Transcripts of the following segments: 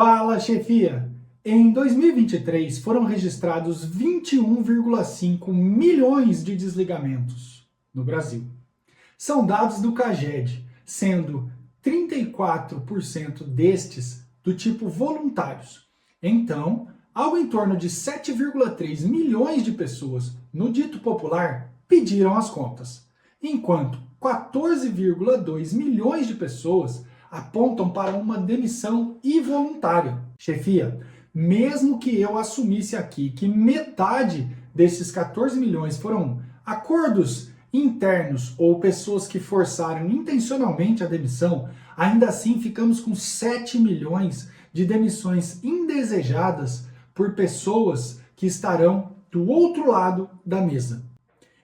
Fala, chefia! Em 2023 foram registrados 21,5 milhões de desligamentos no Brasil. São dados do CAGED, sendo 34% destes do tipo voluntários. Então, algo em torno de 7,3 milhões de pessoas, no dito popular, pediram as contas, enquanto 14,2 milhões de pessoas apontam para uma demissão involuntária. Chefia, mesmo que eu assumisse aqui que metade desses 14 milhões foram acordos internos ou pessoas que forçaram intencionalmente a demissão, ainda assim ficamos com 7 milhões de demissões indesejadas por pessoas que estarão do outro lado da mesa.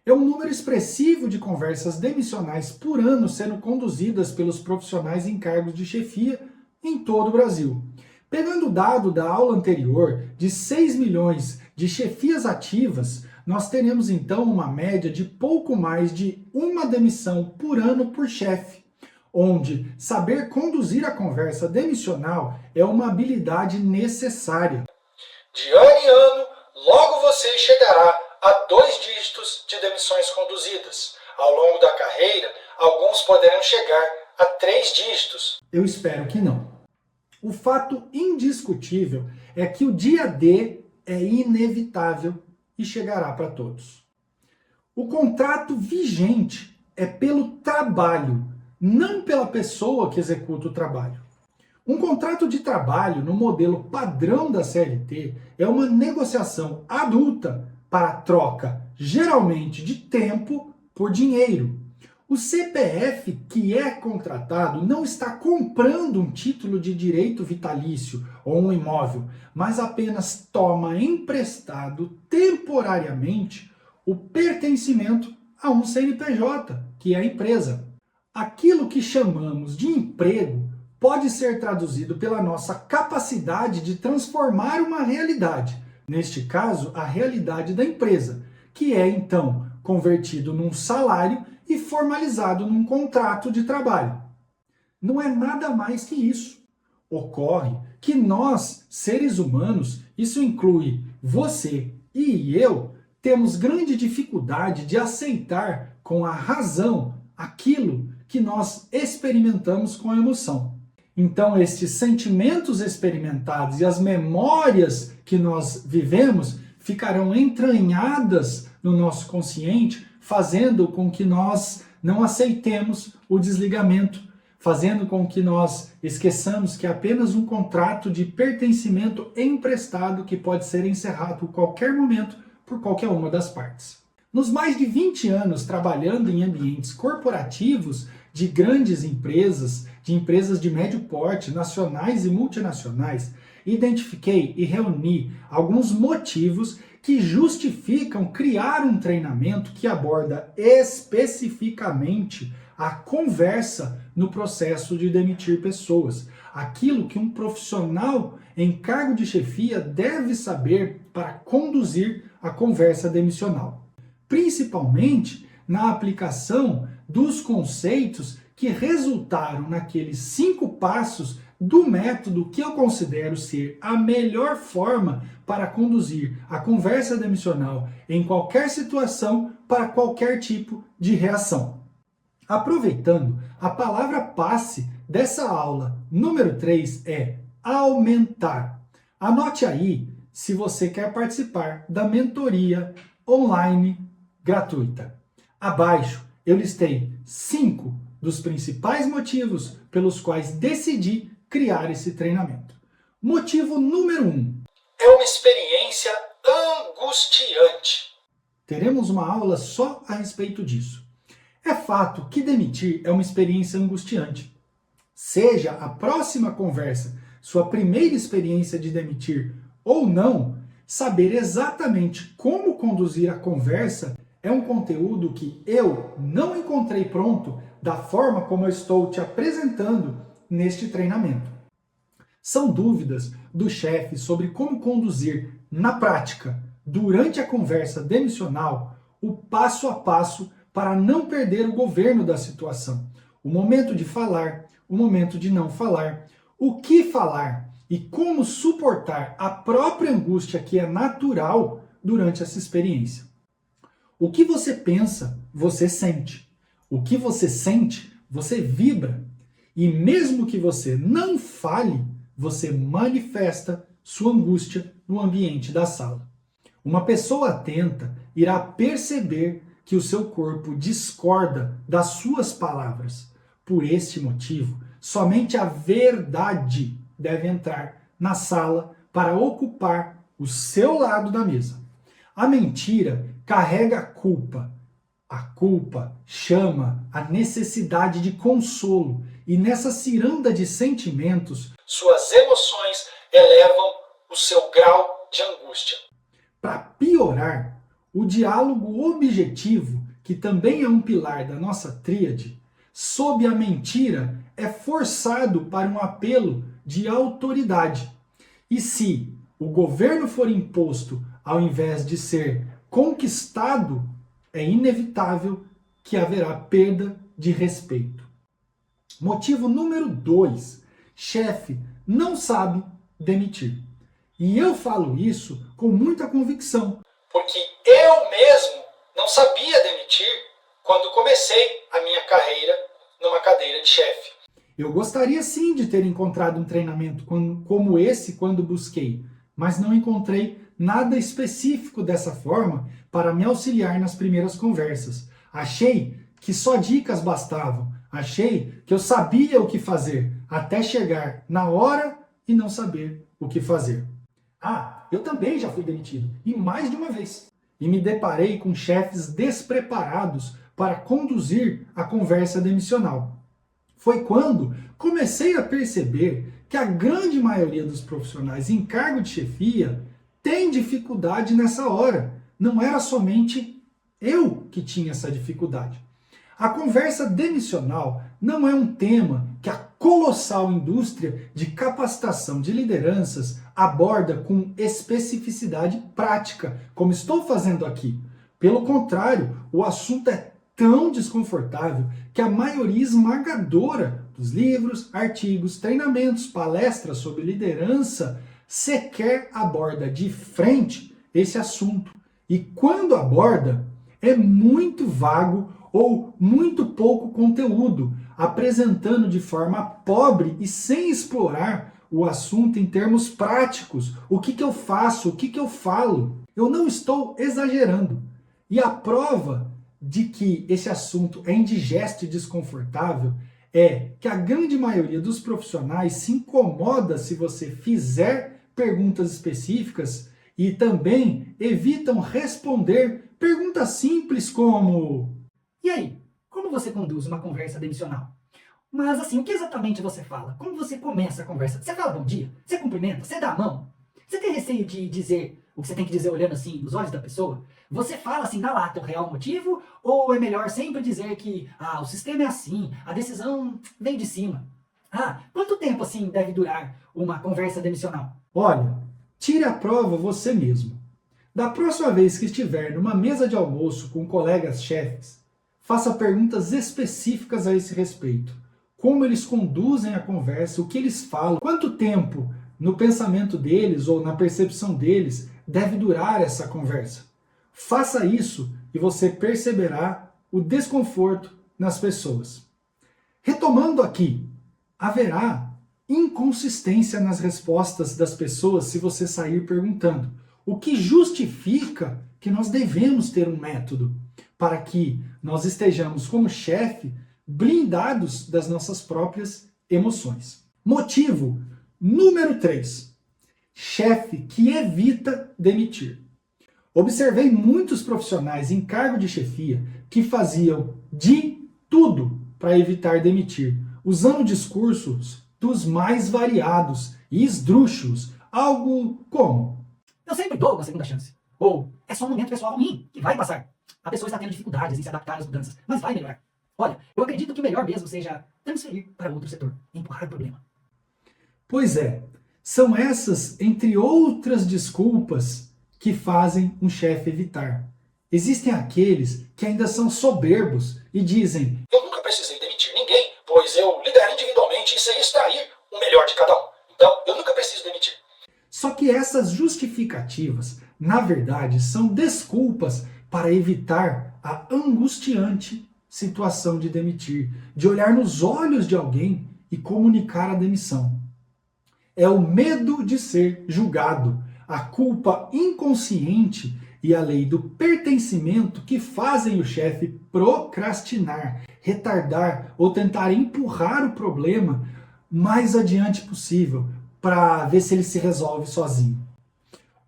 É um número expressivo de conversas demissionais por ano sendo conduzidas pelos profissionais em cargos de chefia em todo o Brasil. Pegando o dado da aula anterior de 6 milhões de chefias ativas, nós teremos então uma média de pouco mais de uma demissão por ano por chefe, onde saber conduzir a conversa demissional é uma habilidade necessária. De ano em ano, logo você chegará a 2 dígitos de demissões conduzidas. Ao longo da carreira, alguns poderão chegar a 3 dígitos. Eu espero que não. O fato indiscutível é que o dia D é inevitável e chegará para todos. O contrato vigente é pelo trabalho, não pela pessoa que executa o trabalho. Um contrato de trabalho no modelo padrão da CLT é uma negociação adulta para troca, geralmente de tempo por dinheiro. O CPF que é contratado não está comprando um título de direito vitalício ou um imóvel, mas apenas toma emprestado temporariamente o pertencimento a um CNPJ, que é a empresa. Aquilo que chamamos de emprego pode ser traduzido pela nossa capacidade de transformar uma realidade, neste caso, a realidade da empresa, que é então convertido num salário e formalizado num contrato de trabalho. Não é nada mais que isso. Ocorre que nós, seres humanos, isso inclui você e eu, temos grande dificuldade de aceitar com a razão aquilo que nós experimentamos com a emoção. Então, estes sentimentos experimentados e as memórias que nós vivemos ficarão entranhadas no nosso consciente, fazendo com que nós não aceitemos o desligamento, fazendo com que nós esqueçamos que é apenas um contrato de pertencimento emprestado que pode ser encerrado a qualquer momento por qualquer uma das partes. Nos mais de 20 anos trabalhando em ambientes corporativos de grandes empresas, de empresas de médio porte, nacionais e multinacionais, identifiquei e reuni alguns motivos que justificam criar um treinamento que aborda especificamente a conversa no processo de demitir pessoas. Aquilo que um profissional em cargo de chefia deve saber para conduzir a conversa demissional. Principalmente na aplicação dos conceitos que resultaram naqueles 5 passos do método que eu considero ser a melhor forma para conduzir a conversa demissional em qualquer situação para qualquer tipo de reação. Aproveitando, a palavra passe dessa aula número 3 é aumentar. Anote aí se você quer participar da mentoria online gratuita. Abaixo eu listei 5 dos principais motivos pelos quais decidi criar esse treinamento. Motivo número 1. É uma experiência angustiante. Teremos uma aula só a respeito disso. É fato que demitir é uma experiência angustiante. Seja a próxima conversa sua primeira experiência de demitir ou não, saber exatamente como conduzir a conversa é um conteúdo que eu não encontrei pronto da forma como eu estou te apresentando neste treinamento. São dúvidas do chefe sobre como conduzir na prática, durante a conversa demissional, o passo a passo para não perder o governo da situação, o momento de falar, o momento de não falar, o que falar, e como suportar a própria angústia que é natural durante essa experiência. O que você pensa, você sente. O que você sente, você vibra. E mesmo que você não fale, você manifesta sua angústia no ambiente da sala. Uma pessoa atenta irá perceber que o seu corpo discorda das suas palavras. Por este motivo, somente a verdade deve entrar na sala para ocupar o seu lado da mesa. A mentira carrega a culpa. A culpa chama a necessidade de consolo, e nessa ciranda de sentimentos, suas emoções elevam o seu grau de angústia. Para piorar, o diálogo objetivo, que também é um pilar da nossa tríade, sob a mentira, é forçado para um apelo de autoridade. E se o governo for imposto ao invés de ser conquistado, é inevitável que haverá perda de respeito. Motivo número 2. Chefe não sabe demitir. E eu falo isso com muita convicção. Porque eu mesmo não sabia demitir quando comecei a minha carreira numa cadeira de chefe. Eu gostaria sim de ter encontrado um treinamento como esse quando busquei, mas não encontrei nada específico dessa forma para me auxiliar nas primeiras conversas. Achei que só dicas bastavam. Achei que eu sabia o que fazer, até chegar na hora e não saber o que fazer. Ah, eu também já fui demitido, e mais de uma vez. E me deparei com chefes despreparados para conduzir a conversa demissional. Foi quando comecei a perceber que a grande maioria dos profissionais em cargo de chefia tem dificuldade nessa hora. Não era somente eu que tinha essa dificuldade. A conversa demissional não é um tema que a colossal indústria de capacitação de lideranças aborda com especificidade prática, como estou fazendo aqui. Pelo contrário, o assunto é tão desconfortável que a maioria esmagadora dos livros, artigos, treinamentos, palestras sobre liderança sequer aborda de frente esse assunto. E quando aborda, é muito vago ou muito pouco conteúdo, apresentando de forma pobre e sem explorar o assunto em termos práticos. O que eu faço? O que eu falo? Eu não estou exagerando. E a prova de que esse assunto é indigesto e desconfortável é que a grande maioria dos profissionais se incomoda se você fizer perguntas específicas e também evitam responder perguntas simples como: e aí, como você conduz uma conversa demissional? Mas assim, o que exatamente você fala? Como você começa a conversa? Você fala bom dia? Você cumprimenta? Você dá a mão? Você tem receio de dizer o que você tem que dizer olhando assim nos olhos da pessoa? Você fala assim na lata o real motivo? Ou é melhor sempre dizer que o sistema é assim, a decisão vem de cima? Quanto tempo assim deve durar uma conversa demissional? Olha, tire a prova você mesmo. Da próxima vez que estiver numa mesa de almoço com colegas chefes, faça perguntas específicas a esse respeito. Como eles conduzem a conversa, o que eles falam, quanto tempo no pensamento deles ou na percepção deles deve durar essa conversa. Faça isso e você perceberá o desconforto nas pessoas. Retomando aqui, haverá inconsistência nas respostas das pessoas se você sair perguntando, o que justifica que nós devemos ter um método para que nós estejamos como chefe blindados das nossas próprias emoções. Motivo número 3. Chefe que evita demitir. Observei muitos profissionais em cargo de chefia que faziam de tudo para evitar demitir, usando discursos dos mais variados e esdrúxulos, algo como: eu sempre dou uma segunda chance. Ou é só um momento pessoal ruim, que vai passar. A pessoa está tendo dificuldades em se adaptar às mudanças, mas vai melhorar. Olha, eu acredito que o melhor mesmo seja transferir para outro setor, empurrar o problema. Pois é, são essas, entre outras desculpas, que fazem um chefe evitar. Existem aqueles que ainda são soberbos e dizem: eu nunca precisei demitir ninguém, pois eu lidero individualmente e sei extrair o melhor de cada um. Então, eu nunca preciso demitir. Só que essas justificativas, na verdade, são desculpas para evitar a angustiante situação de demitir, de olhar nos olhos de alguém e comunicar a demissão. É o medo de ser julgado, a culpa inconsciente e a lei do pertencimento que fazem o chefe procrastinar, retardar ou tentar empurrar o problema mais adiante possível para ver se ele se resolve sozinho.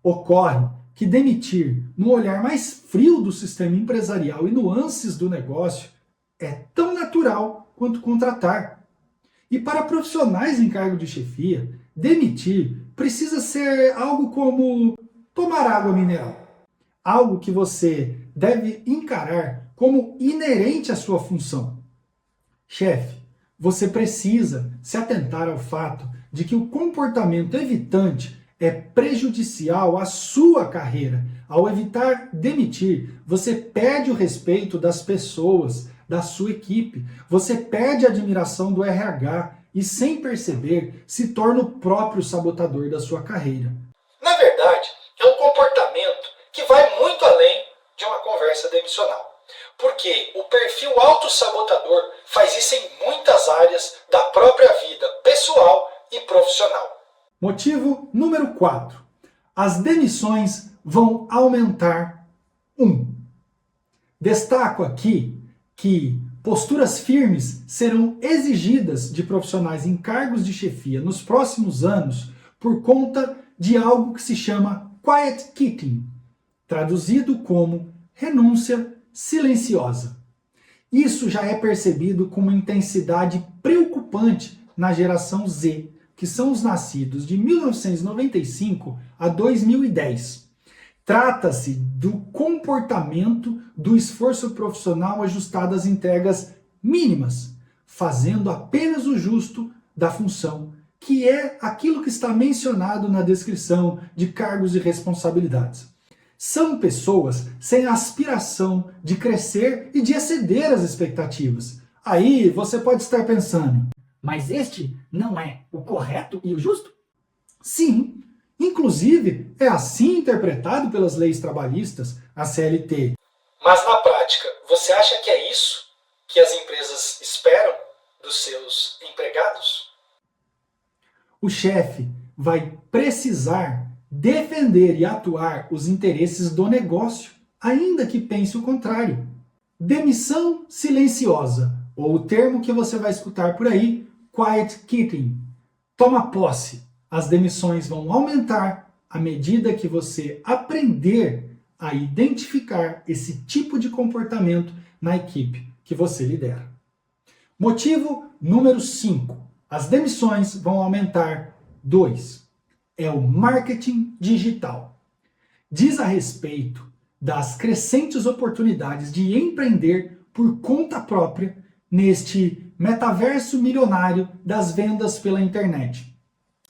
Ocorre que demitir, no olhar mais frio do sistema empresarial e nuances do negócio, é tão natural quanto contratar. E para profissionais em cargo de chefia, demitir precisa ser algo como tomar água mineral. Algo que você deve encarar como inerente à sua função. Chefe, você precisa se atentar ao fato de que o comportamento evitante é prejudicial à sua carreira. Ao evitar demitir, você perde o respeito das pessoas, da sua equipe, você perde a admiração do RH e, sem perceber, se torna o próprio sabotador da sua carreira. Na verdade, é um comportamento que vai muito além de uma conversa demissional. Porque o perfil autossabotador faz isso em muitas áreas da própria vida pessoal e profissional. Motivo número 4. As demissões vão aumentar 1. Destaco aqui que posturas firmes serão exigidas de profissionais em cargos de chefia nos próximos anos por conta de algo que se chama quiet quitting, traduzido como renúncia silenciosa. Isso já é percebido com uma intensidade preocupante na geração Z, que são os nascidos de 1995 a 2010. Trata-se do comportamento do esforço profissional ajustado às entregas mínimas, fazendo apenas o justo da função, que é aquilo que está mencionado na descrição de cargos e responsabilidades. São pessoas sem aspiração de crescer e de exceder as expectativas. Aí você pode estar pensando, Mas este não é o correto e o justo? sim, inclusive é assim interpretado pelas leis trabalhistas, a CLT. Mas na prática, você acha que é isso que as empresas esperam dos seus empregados? O chefe vai precisar defender e atuar os interesses do negócio, ainda que pense o contrário. Demissão silenciosa, ou o termo que você vai escutar por aí, quiet quitting. Toma posse. As demissões vão aumentar à medida que você aprender a identificar esse tipo de comportamento na equipe que você lidera. Motivo número 5. As demissões vão aumentar 2. É o marketing digital. Diz a respeito das crescentes oportunidades de empreender por conta própria neste metaverso milionário das vendas pela internet,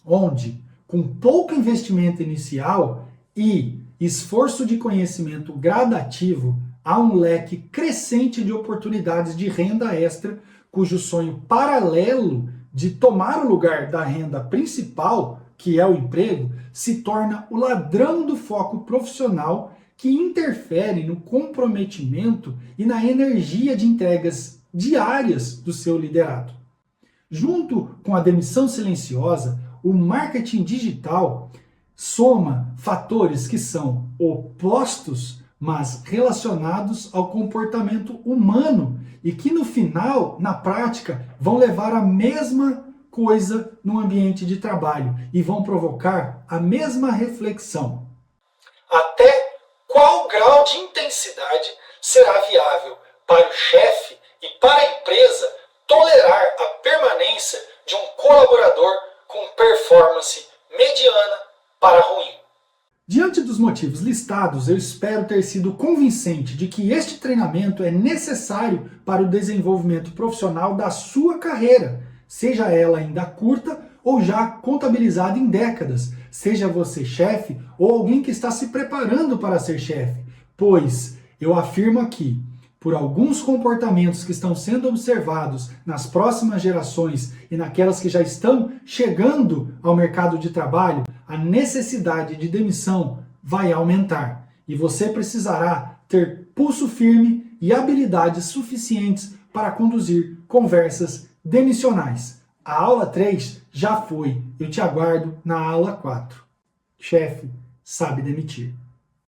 onde, com pouco investimento inicial e esforço de conhecimento gradativo, há um leque crescente de oportunidades de renda extra, cujo sonho paralelo de tomar o lugar da renda principal, que é o emprego, se torna o ladrão do foco profissional que interfere no comprometimento e na energia de entregas diárias do seu liderado. Junto com a demissão silenciosa, o marketing digital soma fatores que são opostos, mas relacionados ao comportamento humano e que no final, na prática, vão levar a mesma coisa no ambiente de trabalho e vão provocar a mesma reflexão. Até qual grau de intensidade será viável para o chefe e para a empresa tolerar a permanência de um colaborador com performance mediana para ruim? Diante dos motivos listados, eu espero ter sido convincente de que este treinamento é necessário para o desenvolvimento profissional da sua carreira, seja ela ainda curta ou já contabilizada em décadas, seja você chefe ou alguém que está se preparando para ser chefe, pois eu afirmo aqui, por alguns comportamentos que estão sendo observados nas próximas gerações e naquelas que já estão chegando ao mercado de trabalho, a necessidade de demissão vai aumentar e você precisará ter pulso firme e habilidades suficientes para conduzir conversas demissionais. A aula 3 já foi, eu te aguardo na aula 4. Chefe sabe demitir.